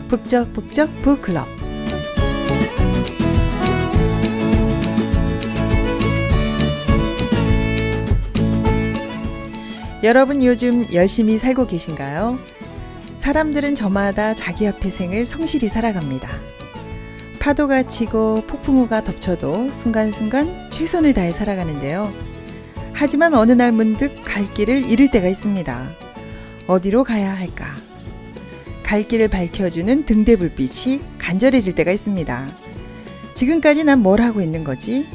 북적북적 북클럽. 여러분 요즘 열심히 살고 계신가요? 사람들은 저마다 자기 앞의 생을 성실히 살아갑니다. 파도가 치고 폭풍우가 덮쳐도 순간순간 최선을 다해 살아가는데요. 하지만 어느 날 문득 갈 길을 잃을 때가 있습니다. 어디로 가야 할까? 갈 길을 밝혀주는 등대불빛이 간절해질 때가 있습니다. 지금까지 난 뭘 하고 있는 거지?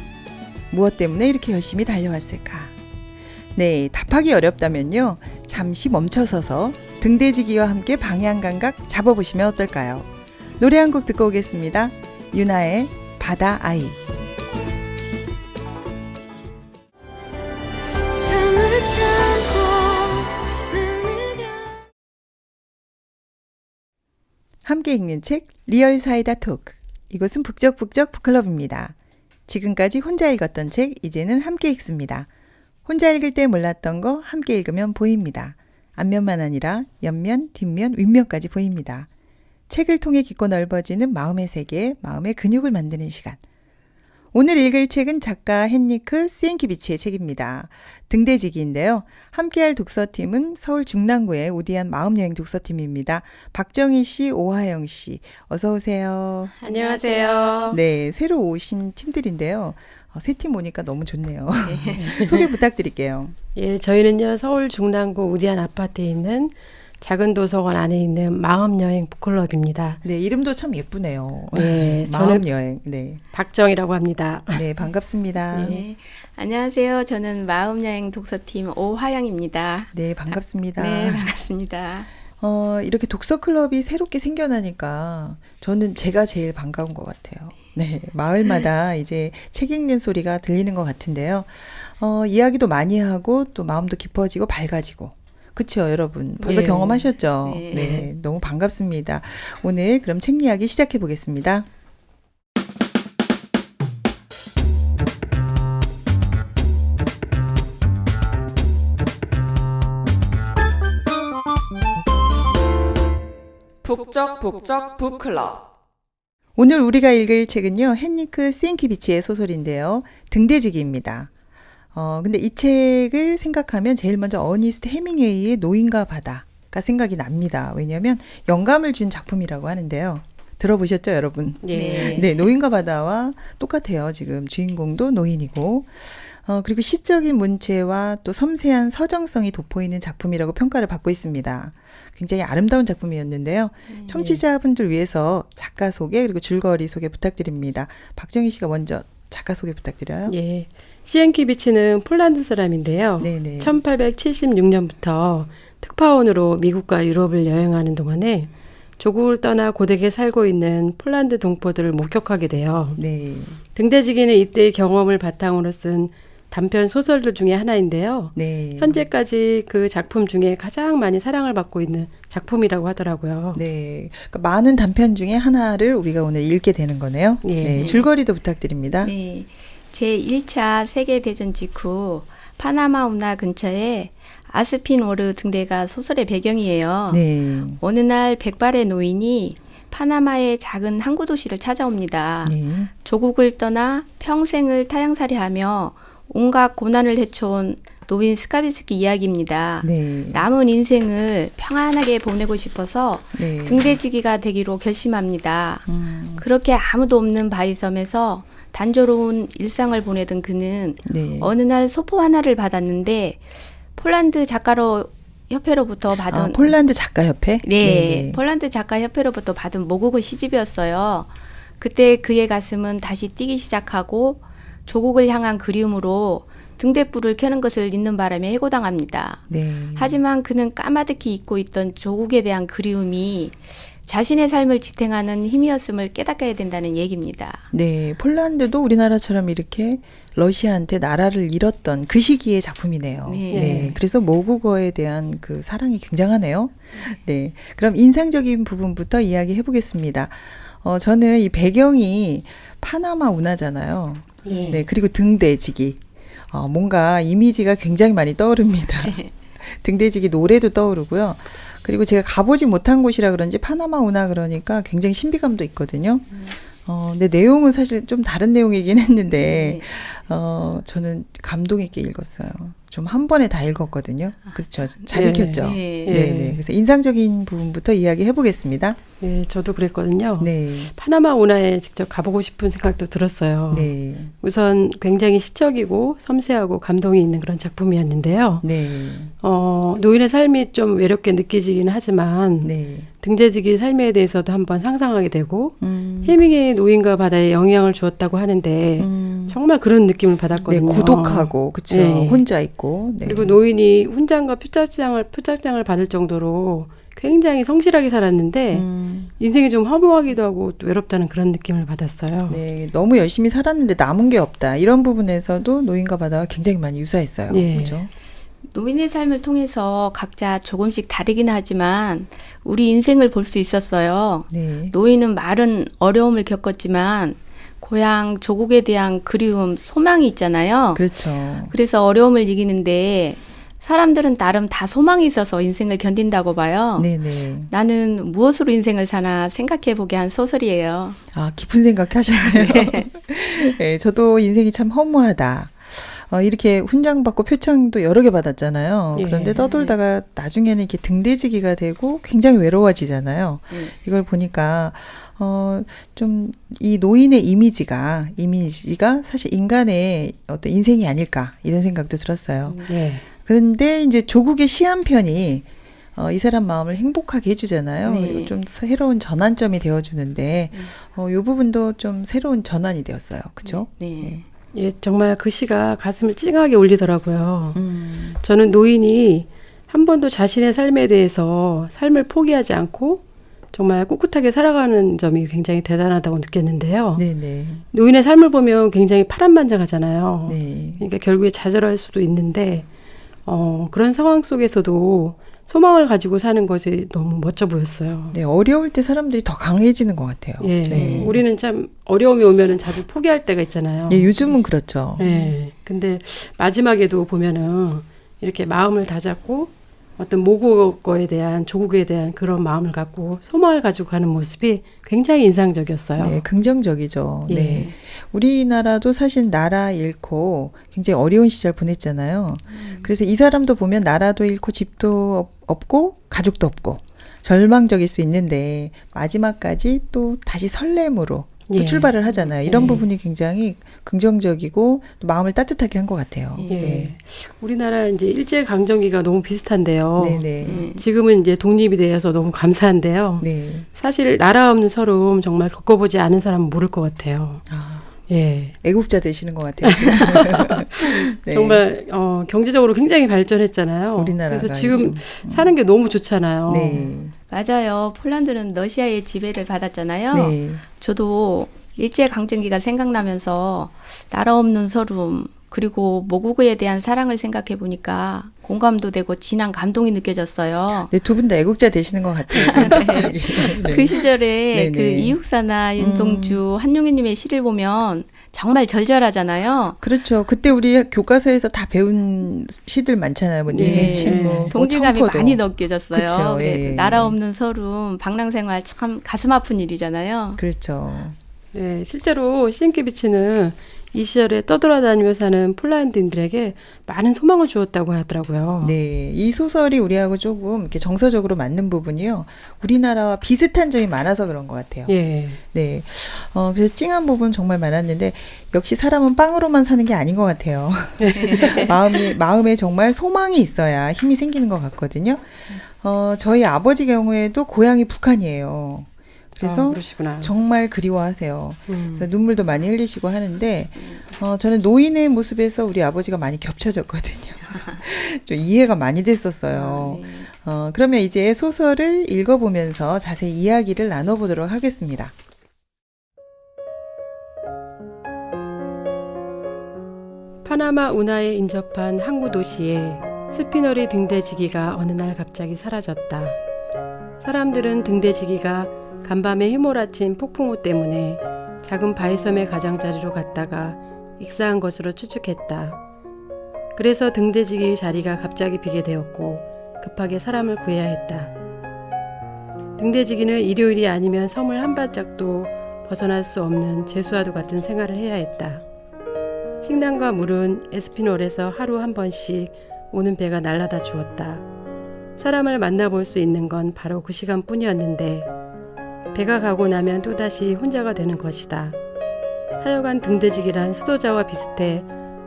무엇 때문에 이렇게 열심히 달려왔을까? 네, 답하기 어렵다면요. 잠시 멈춰서서 등대지기와 함께 방향 감각 잡아보시면 어떨까요? 노래 한 곡 듣고 오겠습니다. 유나의 바다 아이. 함께 읽는 책 리얼 사이다 토크. 이곳은 북적북적 북클럽입니다. 지금까지 혼자 읽었던 책 이제는 함께 읽습니다. 혼자 읽을 때 몰랐던 거 함께 읽으면 보입니다. 앞면만 아니라 옆면, 뒷면, 윗면까지 보입니다. 책을 통해 깊고 넓어지는 마음의 세계, 마음의 근육을 만드는 시간. 오늘 읽을 책은 작가 헨리크 시엔키비치의 책입니다. 등대지기인데요. 함께할 독서팀은 서울 중랑구의 우디한 마음여행 독서팀입니다. 박정희 씨, 오하영 씨, 어서 오세요. 안녕하세요. 네, 새로 오신 팀들인데요. 새 팀 오니까 너무 좋네요. 네. 소개 부탁드릴게요. 예, 저희는요 서울 중랑구 우디한 아파트에 있는 작은 도서관 안에 있는 마음여행 북클럽입니다. 네, 이름도 참 예쁘네요. 네, 마음여행. 네, 박정희라고 합니다. 네, 반갑습니다. 네, 안녕하세요. 저는 마음여행 독서팀 오하영입니다. 네, 반갑습니다. 네, 반갑습니다. 이렇게 독서 클럽이 새롭게 생겨나니까 저는 제가 제일 반가운 것 같아요. 네, 마을마다 이제 책 읽는 소리가 들리는 것 같은데요. 이야기도 많이 하고 또 마음도 깊어지고 밝아지고. 그렇죠, 여러분. 벌써 네. 경험하셨죠? 네. 네, 너무 반갑습니다. 오늘 그럼 책 이야기 시작해 보겠습니다. 북적북적 북클럽. 오늘 우리가 읽을 책은요, 헨리크 시엔키비치의 소설인데요. 등대지기입니다. 근데 이 책을 생각하면 제일 먼저 어니스트 해밍웨이의 노인과 바다가 생각이 납니다. 왜냐하면 영감을 준 작품이라고 하는데요. 들어보셨죠, 여러분? 예. 네, 노인과 바다와 똑같아요. 지금 주인공도 노인이고. 그리고 시적인 문체와 또 섬세한 서정성이 돋보이는 작품이라고 평가를 받고 있습니다. 굉장히 아름다운 작품이었는데요. 청취자분들 위해서 작가 소개 그리고 줄거리 소개 부탁드립니다. 박정희 씨가 먼저 작가 소개 부탁드려요. 예. 시엔키비치는 폴란드 사람인데요. 네네. 1876년부터 특파원으로 미국과 유럽을 여행하는 동안에 조국을 떠나 고국에 살고 있는 폴란드 동포들을 목격하게 돼요. 네. 등대지기는 이때의 경험을 바탕으로 쓴 단편 소설들 중에 하나인데요. 네. 현재까지 그 작품 중에 가장 많이 사랑을 받고 있는 작품이라고 하더라고요. 네. 그러니까 많은 단편 중에 하나를 우리가 오늘 읽게 되는 거네요. 예. 네. 줄거리도 부탁드립니다. 네, 제1차 세계대전 직후 파나마 운하 근처에 아스핀오르 등대가 소설의 배경이에요. 네. 어느 날 백발의 노인이 파나마의 작은 항구 도시를 찾아옵니다. 네. 조국을 떠나 평생을 타향살이하며 온갖 고난을 헤쳐온 노인 스카비스키 이야기입니다. 네. 남은 인생을 평안하게 보내고 싶어서 네. 등대지기가 되기로 결심합니다. 그렇게 아무도 없는 바위섬에서 단조로운 일상을 보내던 그는 네. 어느 날 소포 하나를 받았는데 폴란드 작가로 협회로부터 받은 폴란드 작가협회? 네, 폴란드 작가협회로부터 받은 모국어 시집이었어요. 그때 그의 가슴은 다시 뛰기 시작하고 조국을 향한 그리움으로 등대불을 켜는 것을 잊는 바람에 해고당합니다. 네. 하지만 그는 까마득히 잊고 있던 조국에 대한 그리움이 자신의 삶을 지탱하는 힘이었음을 깨닫게 된다는 얘기입니다. 네, 폴란드도 우리나라처럼 이렇게 러시아한테 나라를 잃었던 그 시기의 작품이네요. 네. 그래서 모국어에 대한 그 사랑이 굉장하네요. 네, 그럼 인상적인 부분부터 이야기해 보겠습니다. 저는 이 배경이 파나마 운하잖아요. 네, 그리고 등대지기. 뭔가 이미지가 굉장히 많이 떠오릅니다. 등대지기 노래도 떠오르고요. 그리고 제가 가보지 못한 곳이라 그런지 파나마 운하 그러니까 굉장히 신비감도 있거든요. 근데 내용은 사실 좀 다른 내용이긴 했는데, 저는 감동 있게 읽었어요. 좀 한 번에 다 읽었거든요. 그렇죠. 잘 네. 읽혔죠. 네. 네. 그래서 인상적인 부분부터 이야기해 보겠습니다. 예, 저도 그랬거든요. 네. 파나마 운하에 직접 가보고 싶은 생각도 들었어요. 네. 우선 굉장히 시적이고 섬세하고 감동이 있는 그런 작품이었는데요. 네. 노인의 삶이 좀 외롭게 느껴지긴 하지만 네. 등대지기 삶에 대해서도 한번 상상하게 되고 음. 해밍의 노인과 바다에 영향을 주었다고 하는데 정말 그런 느낌을 네, 받았거든요. 고독하고, 그쵸. 네. 혼자 있고. 네. 그리고 노인이 훈장과 표창장을 받을 정도로 굉장히 성실하게 살았는데 인생이 좀 허무하기도 하고 또 외롭다는 그런 느낌을 받았어요. 네, 너무 열심히 살았는데 남은 게 없다. 이런 부분에서도 노인과 바다가 굉장히 많이 유사했어요. 예. 그렇죠? 노인의 삶을 통해서 각자 조금씩 다르긴 하지만 우리 인생을 볼 수 있었어요. 네. 노인은 많은 어려움을 겪었지만 고향, 조국에 대한 그리움, 소망이 있잖아요. 그렇죠. 그래서 어려움을 이기는데 사람들은 나름 다 소망이 있어서 인생을 견딘다고 봐요. 네네. 나는 무엇으로 인생을 사나 생각해 보게 한 소설이에요. 아, 깊은 생각 하셨나요? 네, 저도 인생이 참 허무하다. 이렇게 훈장 받고 표창도 여러 개 받았잖아요. 예. 그런데 떠돌다가 나중에는 이렇게 등대지기가 되고 굉장히 외로워지잖아요. 이걸 보니까 좀 이 노인의 이미지가 사실 인간의 어떤 인생이 아닐까 이런 생각도 들었어요. 예. 그런데 이제 조국의 시 한 편이 이 사람 마음을 행복하게 해주잖아요. 네. 그리고 좀 새로운 전환점이 되어주는데 이 부분도 좀 새로운 전환이 되었어요. 그렇죠? 네. 예, 정말 그 시가 가슴을 찡하게 울리더라고요. 저는 노인이 한 번도 자신의 삶에 대해서 삶을 포기하지 않고 정말 꿋꿋하게 살아가는 점이 굉장히 대단하다고 느꼈는데요. 네네. 노인의 삶을 보면 굉장히 파란만장하잖아요. 네. 그러니까 결국에 좌절할 수도 있는데 그런 상황 속에서도 소망을 가지고 사는 것이 너무 멋져 보였어요. 네, 어려울 때 사람들이 더 강해지는 것 같아요. 예, 네. 우리는 참 어려움이 오면은 자주 포기할 때가 있잖아요. 예, 요즘은 그렇죠. 예, 근데 마지막에도 보면은 이렇게 마음을 다잡고 어떤 모국어에 대한 조국에 대한 그런 마음을 갖고 소망을 가지고 가는 모습이 굉장히 인상적이었어요. 네, 긍정적이죠. 예. 네. 우리나라도 사실 나라 잃고 굉장히 어려운 시절 보냈잖아요. 그래서 이 사람도 보면 나라도 잃고 집도 없고 가족도 없고 절망적일 수 있는데 마지막까지 또 다시 설렘으로 또 예. 출발을 하잖아요. 이런 예. 부분이 굉장히 긍정적이고 또 마음을 따뜻하게 한 것 같아요. 예. 네. 우리나라 이제 일제 강점기가 너무 비슷한데요. 네네. 지금은 이제 독립이 되어서 너무 감사한데요. 네. 사실 나라 없는 서름 정말 겪어보지 않은 사람은 모를 것 같아요. 아, 예, 애국자 되시는 것 같아요. 지금. 네. 정말 경제적으로 굉장히 발전했잖아요. 우리나라가 그래서 지금 요즘. 사는 게 너무 좋잖아요. 네. 맞아요. 폴란드는 러시아의 지배를 받았잖아요. 네. 저도 일제강점기가 생각나면서 나라 없는 서름 그리고 모국어에 대한 사랑을 생각해 보니까 공감도 되고 진한 감동이 느껴졌어요. 네, 두 분 다 애국자 되시는 것 같아요. 지금 갑자기. 네. 그 시절에 네네. 그 이육사나 윤동주, 한용희님의 시를 보면 정말 절절하잖아요. 그렇죠. 그때 우리 교과서에서 다 배운 시들 많잖아요. 뭐 님의 네. 침묵, 동질감이 뭐 청포도. 많이 느껴졌어요. 그쵸, 예, 네, 예, 나라 예. 없는 서름, 방랑생활 참 가슴 아픈 일이잖아요. 그렇죠. 네, 실제로 시엔키비치는 이 시절에 떠돌아다니며 사는 폴란드인들에게 많은 소망을 주었다고 하더라고요. 네, 이 소설이 우리하고 조금 이렇게 정서적으로 맞는 부분이요. 우리나라와 비슷한 점이 많아서 그런 것 같아요. 예, 네, 그래서 찡한 부분 정말 많았는데 역시 사람은 빵으로만 사는 게 아닌 것 같아요. 마음에 정말 소망이 있어야 힘이 생기는 것 같거든요. 저희 아버지 경우에도 고향이 북한이에요. 그래서 그러시구나. 정말 그리워하세요. 그래서 눈물도 많이 흘리시고 하는데 저는 노인의 모습에서 우리 아버지가 많이 겹쳐졌거든요. 그래서 좀 이해가 많이 됐었어요. 네. 그러면 이제 소설을 읽어보면서 자세히 이야기를 나눠보도록 하겠습니다. 파나마 운하에 인접한 항구 도시에 스피너리 등대지기가 어느 날 갑자기 사라졌다. 사람들은 등대지기가 간밤에 휘몰아친 폭풍우 때문에 작은 바위섬의 가장자리로 갔다가 익사한 것으로 추측했다. 그래서 등대지기 자리가 갑자기 비게 되었고 급하게 사람을 구해야 했다. 등대지기는 일요일이 아니면 섬을 한 발짝도 벗어날 수 없는 죄수와도 같은 생활을 해야 했다. 식량과 물은 에스피놀에서 하루 한 번씩 오는 배가 날라다 주었다. 사람을 만나볼 수 있는 건 바로 그 시간뿐이었는데 배가 가고 나면 또다시 혼자가 되는 것이다. 하여간 등대지기란 수도자와 비슷해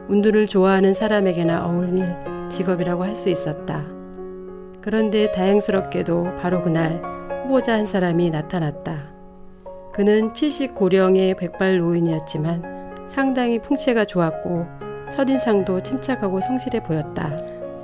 운두를 좋아하는 사람에게나 어울릴 직업이라고 할 수 있었다. 그런데 다행스럽게도 바로 그날 후보자 한 사람이 나타났다. 그는 70고령의 백발 노인이었지만 상당히 풍채가 좋았고 첫인상도 침착하고 성실해 보였다.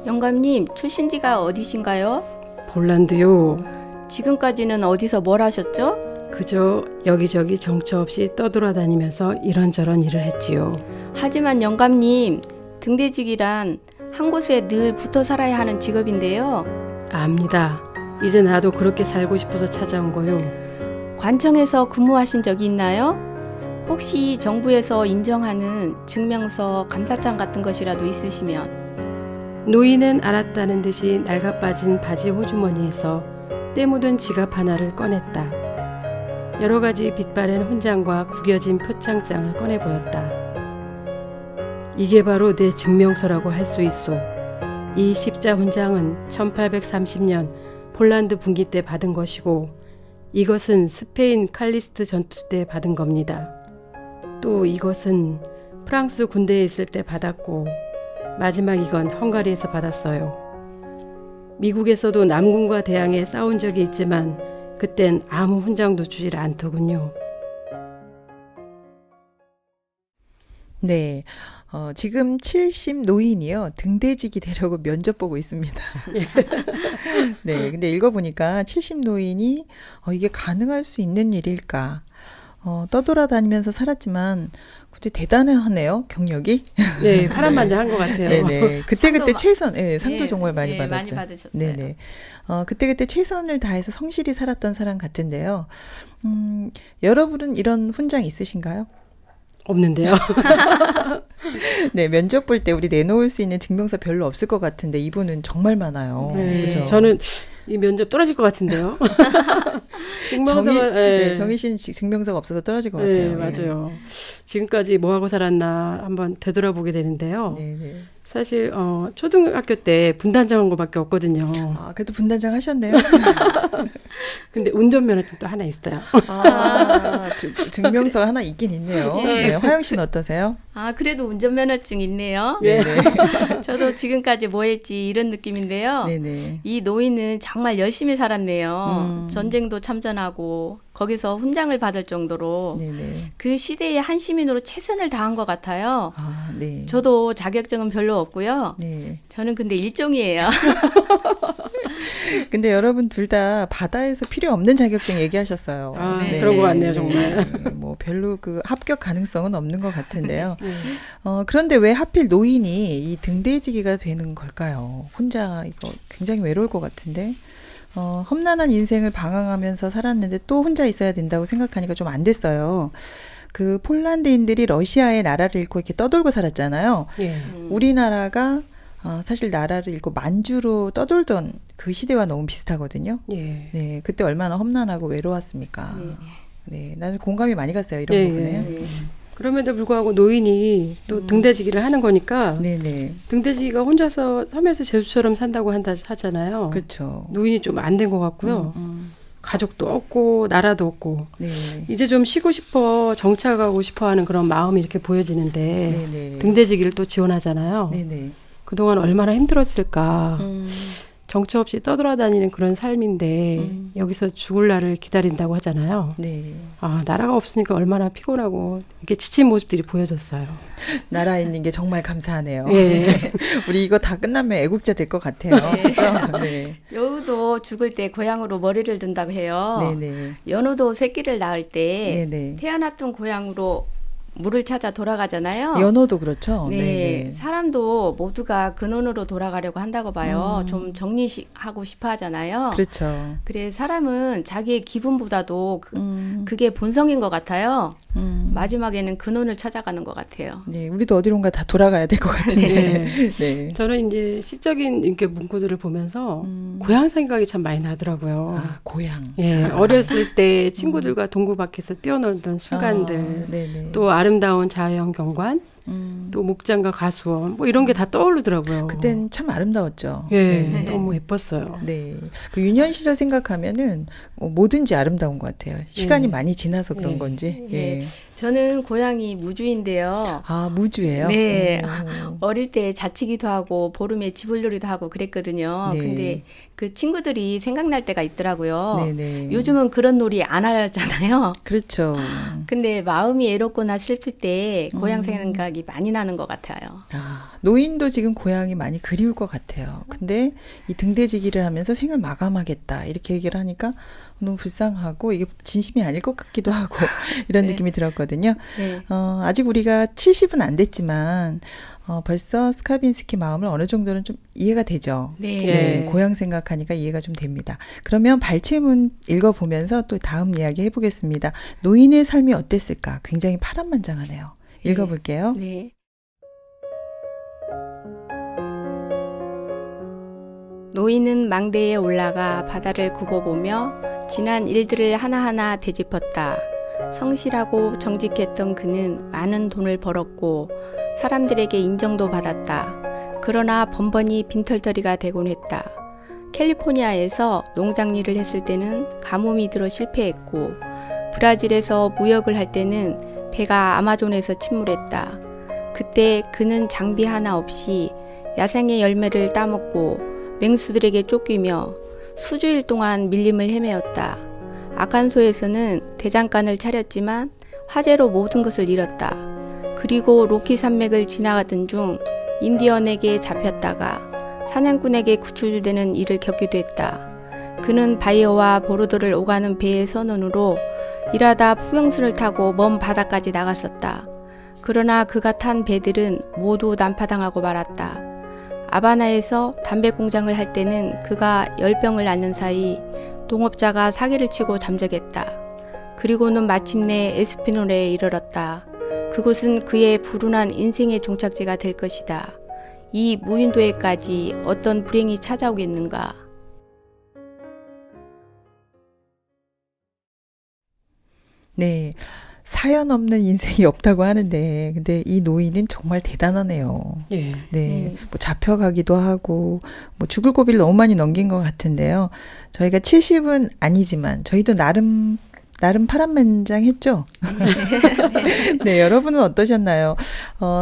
영감님, 출신지가 어디신가요? 폴란드요. 지금까지는 어디서 뭘 하셨죠? 그저 여기저기 정처 없이 떠돌아다니면서 이런저런 일을 했지요. 하지만 영감님, 등대지기란 한 곳에 늘 붙어 살아야 하는 직업인데요. 압니다. 이제 나도 그렇게 살고 싶어서 찾아온 거요. 관청에서 근무하신 적이 있나요? 혹시 정부에서 인정하는 증명서, 감사장 같은 것이라도 있으시면. 노인은 알았다는 듯이 낡아빠진 바지 호주머니에서 때 묻은 지갑 하나를 꺼냈다. 여러 가지 빛바랜 훈장과 구겨진 표창장을 꺼내 보였다. 이게 바로 내 증명서라고 할 수 있소. 이 십자 훈장은 1830년 폴란드 분기 때 받은 것이고 이것은 스페인 칼리스트 전투 때 받은 겁니다. 또 이것은 프랑스 군대에 있을 때 받았고 마지막 이건 헝가리에서 받았어요. 미국에서도 남군과 대항해 싸운 적이 있지만 그땐 아무 훈장도 주질 않더군요. 네. 지금 70 노인이요. 등대지기 되려고 면접 보고 있습니다. 네. 근데 읽어보니까 70 노인이 이게 가능할 수 있는 일일까? 떠돌아다니면서 살았지만 근데 대단하네요. 경력이. 네, 파란만장한 것 같아요. 네네. 그때그때 상도 최선, 네, 상도 예, 정말 많이 예, 받았죠. 많이 받으셨어요. 네네. 그때그때 최선을 다해서 성실히 살았던 사람 같은데요. 여러분은 이런 훈장 있으신가요? 없는데요. 네, 면접 볼 때 우리 내놓을 수 있는 증명서 별로 없을 것 같은데 이분은 정말 많아요. 네, 그렇죠? 저는 이 면접 떨어질 것 같은데요. 정희 씨는 증명서가 없어서 떨어질 것 같아요. 네, 예. 맞아요. 지금까지 뭐 하고 살았나 한번 되돌아보게 되는데요. 네네. 사실 초등학교 때 분단장 한 거밖에 없거든요. 아, 그래도 분단장 하셨네요. 근데 운전면허증도 하나 있어요. 아, 증명서 하나 있긴 있네요. 예. 네, 화영 씨는 어떠세요? 아, 그래도 운전면허증 있네요. 네네. 저도 지금까지 뭐 했지 이런 느낌인데요. 네네. 이 노인은 정말 열심히 살았네요. 전쟁도 참전하고 거기서 훈장을 받을 정도로 네네. 그 시대의 한 시민으로 최선을 다한 것 같아요. 아, 네. 저도 자격증은 별로 없고요. 네. 저는 근데 일종이에요. 근데 여러분 둘 다 바다에서 필요 없는 자격증 얘기하셨어요. 아, 그런 것 같네요, 정말. 네, 뭐 별로 그 합격 가능성은 없는 것 같은데요. 그런데 왜 하필 노인이 이 등대지기가 되는 걸까요? 혼자 이거 굉장히 외로울 것 같은데. 험난한 인생을 방황하면서 살았는데 또 혼자 있어야 된다고 생각하니까 좀 안 됐어요. 그 폴란드인들이 러시아의 나라를 잃고 이렇게 떠돌고 살았잖아요. 예. 우리나라가 사실 나라를 잃고 만주로 떠돌던 그 시대와 너무 비슷하거든요. 예. 네, 그때 얼마나 험난하고 외로웠습니까? 네, 나는 공감이 많이 갔어요, 이런 예, 부분에. 예. 그럼에도 불구하고 노인이 또 등대지기를 하는 거니까 네네. 등대지기가 혼자서 섬에서 제수처럼 산다고 하잖아요. 그렇죠. 노인이 좀 안 된 것 같고요. 가족도 없고 나라도 없고 네. 이제 좀 쉬고 싶어 정착하고 싶어하는 그런 마음이 이렇게 보여지는데 네네. 등대지기를 또 지원하잖아요. 네네. 그동안 얼마나 힘들었을까. 정처 없이 떠돌아다니는 그런 삶인데 여기서 죽을 날을 기다린다고 하잖아요. 네. 아, 나라가 없으니까 얼마나 피곤하고 이렇게 지친 모습들이 보여졌어요. 나라 있는 게 정말 감사하네요. 예. 우리 이거 다 끝나면 애국자 될 것 같아요. 그렇죠? 네. 여우도 죽을 때 고향으로 머리를 든다고 해요. 네네. 연우도 새끼를 낳을 때 네네. 태어났던 고향으로 물을 찾아 돌아가잖아요. 연어도 그렇죠. 네, 네네. 사람도 모두가 근원으로 돌아가려고 한다고 봐요. 음. 좀 정리하고 싶어 하잖아요. 그렇죠. 그래 사람은 자기의 기분보다도 음. 그게 본성인 것 같아요. 음. 마지막에는 근원을 찾아가는 것 같아요. 네, 우리도 어디론가 다 돌아가야 될 것 같은데. 네. 저는 이제 시적인 이렇게 문구들을 보면서 음. 고향 생각이 참 많이 나더라고요. 아, 고향. 예, 어렸을 때 친구들과 동구 밖에서 뛰어놀던 순간들, 아, 네네. 또 아름다운 자연 경관, 음. 또 목장과 가수원, 뭐 이런 게 다 떠오르더라고요. 그땐 참 아름다웠죠. 예, 네네. 너무 예뻤어요. 네. 그 유년 시절 생각하면은 뭐든지 아름다운 것 같아요. 시간이 많이 지나서 그런 예. 건지. 예. 예. 저는 고향이 무주인데요. 아, 무주예요? 네. 오. 어릴 때 자치기도 하고 보름에 집을놀이도 하고 그랬거든요. 네. 근데 그 친구들이 생각날 때가 있더라고요. 네네. 요즘은 그런 놀이 안 하잖아요. 그렇죠. 근데 마음이 애롭거나 슬플 때 고향 음. 생각이 많이 나는 것 같아요. 아, 노인도 지금 고향이 많이 그리울 것 같아요. 근데 이 등대지기를 하면서 생을 마감하겠다 이렇게 얘기를 하니까 너무 불쌍하고 이게 진심이 아닐 것 같기도 하고 이런 네. 느낌이 들었거든요. 네. 아직 우리가 70은 안 됐지만 벌써 스카빈스키 마음을 어느 정도는 좀 이해가 되죠. 네. 네. 고향 생각하니까 이해가 좀 됩니다. 그러면 발췌문 읽어보면서 또 다음 이야기 해보겠습니다. 노인의 삶이 어땠을까? 굉장히 파란만장하네요. 읽어볼게요. 네. 노인은 망대에 올라가 바다를 굽어보며 지난 일들을 하나하나 되짚었다. 성실하고 정직했던 그는 많은 돈을 벌었고 사람들에게 인정도 받았다. 그러나 번번이 빈털터리가 되곤 했다. 캘리포니아에서 농장 일을 했을 때는 가뭄이 들어 실패했고 브라질에서 무역을 할 때는 배가 아마존에서 침몰했다. 그때 그는 장비 하나 없이 야생의 열매를 따먹고 맹수들에게 쫓기며 수주일 동안 밀림을 헤매었다. 아칸소에서는 대장간을 차렸지만 화재로 모든 것을 잃었다. 그리고 로키 산맥을 지나가던 중 인디언에게 잡혔다가 사냥꾼에게 구출되는 일을 겪기도 했다. 그는 바이어와 보르도를 오가는 배의 선원으로 일하다 포경순을 타고 먼 바다까지 나갔었다. 그러나 그가 탄 배들은 모두 난파당하고 말았다. 아바나에서 담배 공장을 할 때는 그가 열병을 앓는 사이 동업자가 사기를 치고 잠적했다. 그리고는 마침내 에스피노레에 이르렀다. 그곳은 그의 불운한 인생의 종착지가 될 것이다. 이 무인도에까지 어떤 불행이 찾아오겠는가. 네. 사연 없는 인생이 없다고 하는데, 근데 이 노인은 정말 대단하네요. 예. 네. 뭐 잡혀가기도 하고, 뭐 죽을 고비를 너무 많이 넘긴 것 같은데요. 저희가 70은 아니지만, 저희도 나름 파란만장했죠? 네, 여러분은 어떠셨나요?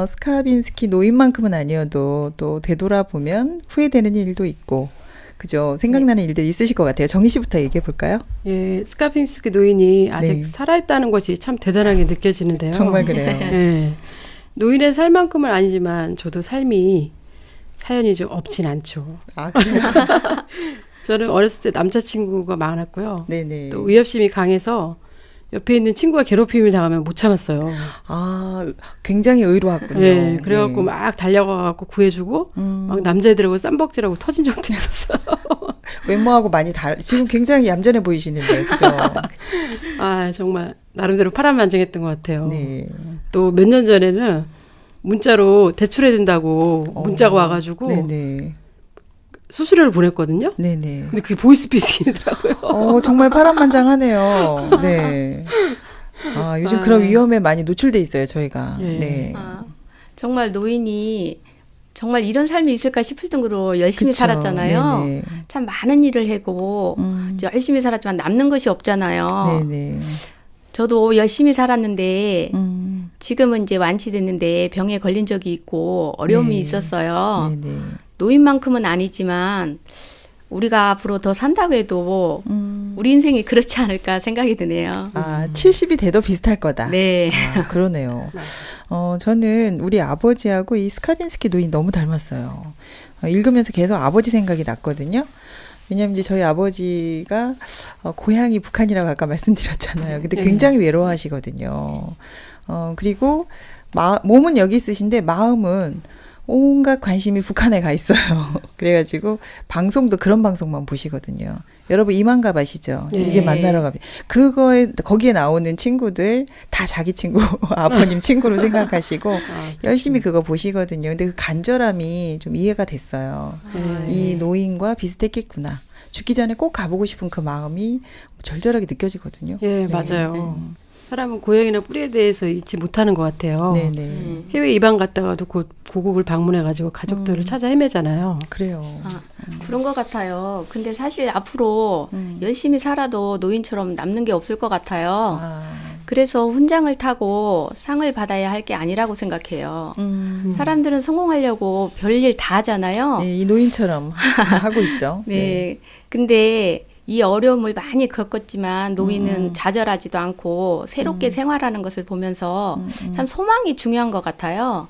스카빈스키 노인만큼은 아니어도 또 되돌아보면 후회되는 일도 있고, 그죠? 생각나는 일들이 있으실 것 같아요. 정희 씨부터 얘기해 볼까요? 예, 스카빈스키 노인이 아직 네. 살아있다는 것이 참 대단하게 느껴지는데요. 정말 그래요. 예. 노인의 삶만큼은 아니지만 저도 삶이 사연이 좀 없진 않죠. 아, 그래요? 저는 어렸을 때 남자친구가 많았고요. 네네. 또 의협심이 강해서 옆에 있는 친구가 괴롭힘을 당하면 못 참았어요. 아, 굉장히 의로웠군요. 예, 그래갖고 네. 막 달려가갖고 구해주고 막 남자애들하고 쌈박질하고 터진 적도 있었어요. 외모하고 많이 지금 굉장히 얌전해 보이시는데, 그죠? 아, 정말 나름대로 파란만장했던 것 같아요. 네. 또 몇 년 전에는 문자로 대출해준다고 문자가 와가지고 네네. 수수료를 보냈거든요. 네네. 근데 그게 보이스피싱이더라고요. 정말 파란만장하네요. 네. 아, 요즘 그런 위험에 많이 노출돼 있어요, 저희가. 예. 네. 정말 노인이 정말 이런 삶이 있을까 싶을 정도로 열심히 그쵸. 살았잖아요. 네네. 참 많은 일을 하고 열심히 살았지만 남는 것이 없잖아요. 네네. 저도 열심히 살았는데 음. 지금은 이제 완치됐는데 병에 걸린 적이 있고 어려움이 네. 있었어요. 네네. 노인만큼은 아니지만 우리가 앞으로 더 산다고 해도 우리 인생이 그렇지 않을까 생각이 드네요. 아, 70이 돼도 비슷할 거다. 네. 아, 그러네요. 저는 우리 아버지하고 이 스카빈스키 노인 너무 닮았어요. 읽으면서 계속 아버지 생각이 났거든요. 왜냐면 이제 저희 아버지가 고향이 북한이라고 아까 말씀드렸잖아요. 근데 굉장히 외로워하시거든요. 그리고 몸은 여기 있으신데 마음은 온갖 관심이 북한에 가 있어요. 그래가지고 방송도 그런 방송만 보시거든요. 여러분 이만갑 아시죠? 네. 이제 만나러 가비. 거기에 나오는 친구들 다 자기 친구, 아버님 친구로 생각하시고 열심히 그거 보시거든요. 근데 그 간절함이 좀 이해가 됐어요. 이 노인과 비슷했겠구나. 죽기 전에 꼭 가보고 싶은 그 마음이 절절하게 느껴지거든요. 예, 맞아요. 사람은 고향이나 뿌리에 대해서 잊지 못하는 것 같아요. 네네. 해외 이방 갔다가도 고국을 방문해가지고 가족들을 찾아 헤매잖아요. 그래요. 그런 것 같아요. 근데 사실 앞으로 열심히 살아도 노인처럼 남는 게 없을 것 같아요. 그래서 훈장을 타고 상을 받아야 할 게 아니라고 생각해요. 사람들은 성공하려고 별일 다 하잖아요. 네, 이 노인처럼 하고 있죠. 네. 근데 이 어려움을 많이 겪었지만 노인은 좌절하지도 않고 새롭게 생활하는 것을 보면서 참 소망이 중요한 것 같아요.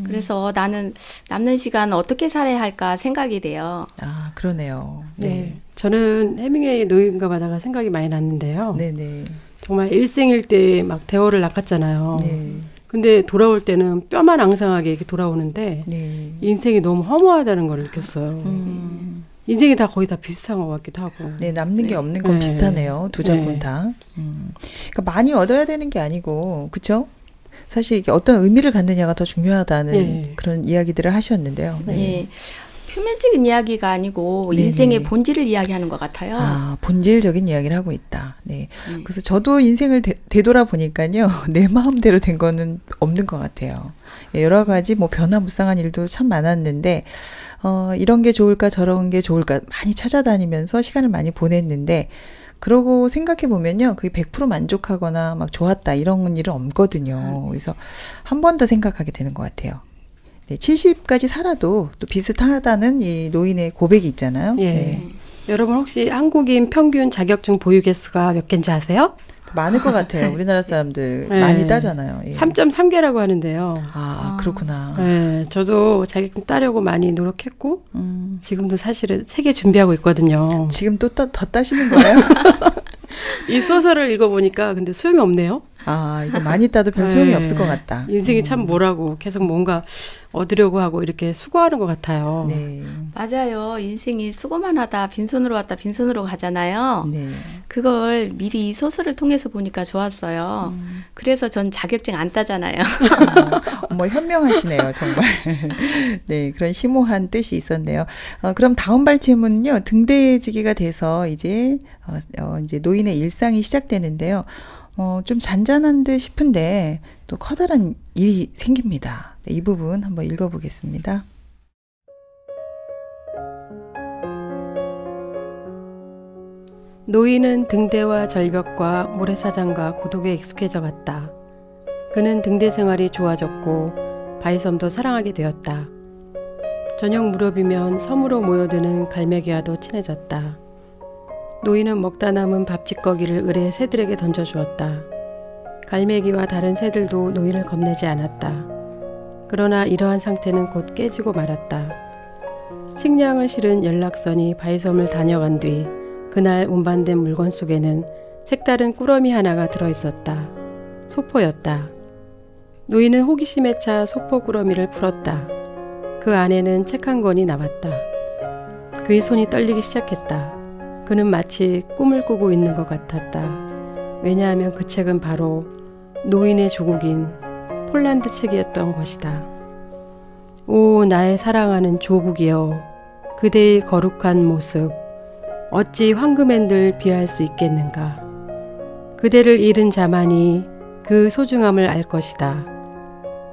그래서 나는 남는 시간 어떻게 살아야 할까 생각이 돼요. 아, 그러네요. 네. 저는 해밍웨이 노인과 바다가 생각이 많이 났는데요. 네네. 정말 일생일대 막 대어를 낚았잖아요. 네. 근데 돌아올 때는 뼈만 앙상하게 이렇게 돌아오는데 네. 인생이 너무 허무하다는 걸 느꼈어요. 인생이 다 거의 다 비슷한 것 같기도 하고. 네, 남는 게 없는 건 네. 비슷하네요. 두 작품 네. 다. 그러니까 많이 얻어야 되는 게 아니고, 그쵸? 사실 이게 어떤 의미를 갖느냐가 더 중요하다는 네. 그런 이야기들을 하셨는데요. 네. 예. 표면적인 이야기가 아니고 네네. 인생의 본질을 이야기하는 것 같아요. 아, 본질적인 이야기를 하고 있다. 네. 그래서 저도 인생을 되돌아보니까요, 내 마음대로 된 거는 없는 것 같아요. 예, 여러 가지 뭐 변화무쌍한 일도 참 많았는데, 이런 게 좋을까 저런 게 좋을까 많이 찾아다니면서 시간을 많이 보냈는데, 그러고 생각해 보면요, 그게 100% 만족하거나 막 좋았다 이런 일은 없거든요. 그래서 한 번 더 생각하게 되는 것 같아요. 네, 70까지 살아도 또 비슷하다는 이 노인의 고백이 있잖아요. 예. 네. 여러분 혹시 한국인 평균 자격증 보유 개수가 몇 개인지 아세요? 많을 것 같아요. 우리나라 사람들 네. 많이 따잖아요. 예. 3.3개라고 하는데요. 아, 그렇구나. 네, 저도 자격증 따려고 많이 노력했고 지금도 사실은 3개 준비하고 있거든요. 지금 또 더 따시는 거예요? 이 소설을 읽어보니까 근데 소용이 없네요. 아, 이거 많이 따도 별 소용이 네. 없을 것 같다. 인생이 참 뭐라고 계속 뭔가 얻으려고 하고 이렇게 수고하는 것 같아요. 네. 맞아요. 인생이 수고만 하다 빈손으로 왔다 빈손으로 가잖아요. 네. 그걸 미리 이 소설을 통해서 보니까 좋았어요. 그래서 전 자격증 안 따잖아요. 뭐 현명하시네요, 정말. 네, 그런 심오한 뜻이 있었네요. 그럼 다음 발제문은요, 등대지기가 돼서 이제 이제 노인의 일상이 시작되는데요. 좀 잔잔한 듯 싶은데 또 커다란 일이 생깁니다. 네, 이 부분 한번 읽어보겠습니다. 노인은 등대와 절벽과 모래사장과 고독에 익숙해져 갔다. 그는 등대 생활이 좋아졌고 바위섬도 사랑하게 되었다. 저녁 무렵이면 섬으로 모여드는 갈매기와도 친해졌다. 노인은 먹다 남은 밥짓거기를 을의 새들에게 던져주었다. 갈매기와 다른 새들도 노인을 겁내지 않았다. 그러나 이러한 상태는 곧 깨지고 말았다. 식량을 실은 연락선이 바위섬을 다녀간 뒤 그날 운반된 물건 속에는 색다른 꾸러미 하나가 들어있었다. 소포였다. 노인은 호기심에 차 소포 꾸러미를 풀었다. 그 안에는 책 한 권이 나왔다. 그의 손이 떨리기 시작했다. 그는 마치 꿈을 꾸고 있는 것 같았다. 왜냐하면 그 책은 바로 노인의 조국인 폴란드 책이었던 것이다. 오, 나의 사랑하는 조국이여, 그대의 거룩한 모습, 어찌 황금엔들 비할 수 있겠는가. 그대를 잃은 자만이 그 소중함을 알 것이다.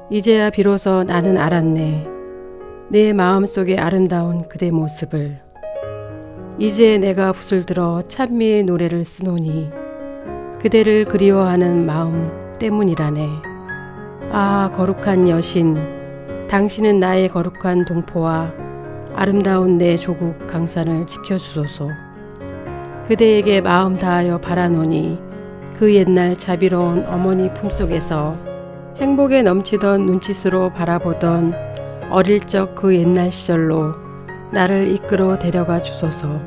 이제야 비로소 나는 알았네. 내 마음속의 아름다운 그대 모습을. 이제 내가 붓을 들어 찬미의 노래를 쓰노니 그대를 그리워하는 마음 때문이라네. 아, 거룩한 여신, 당신은 나의 거룩한 동포와 아름다운 내 조국 강산을 지켜주소서. 그대에게 마음 다하여 바라노니 그 옛날 자비로운 어머니 품속에서 행복에 넘치던 눈짓으로 바라보던 어릴 적 그 옛날 시절로 나를 이끌어 데려가 주소서.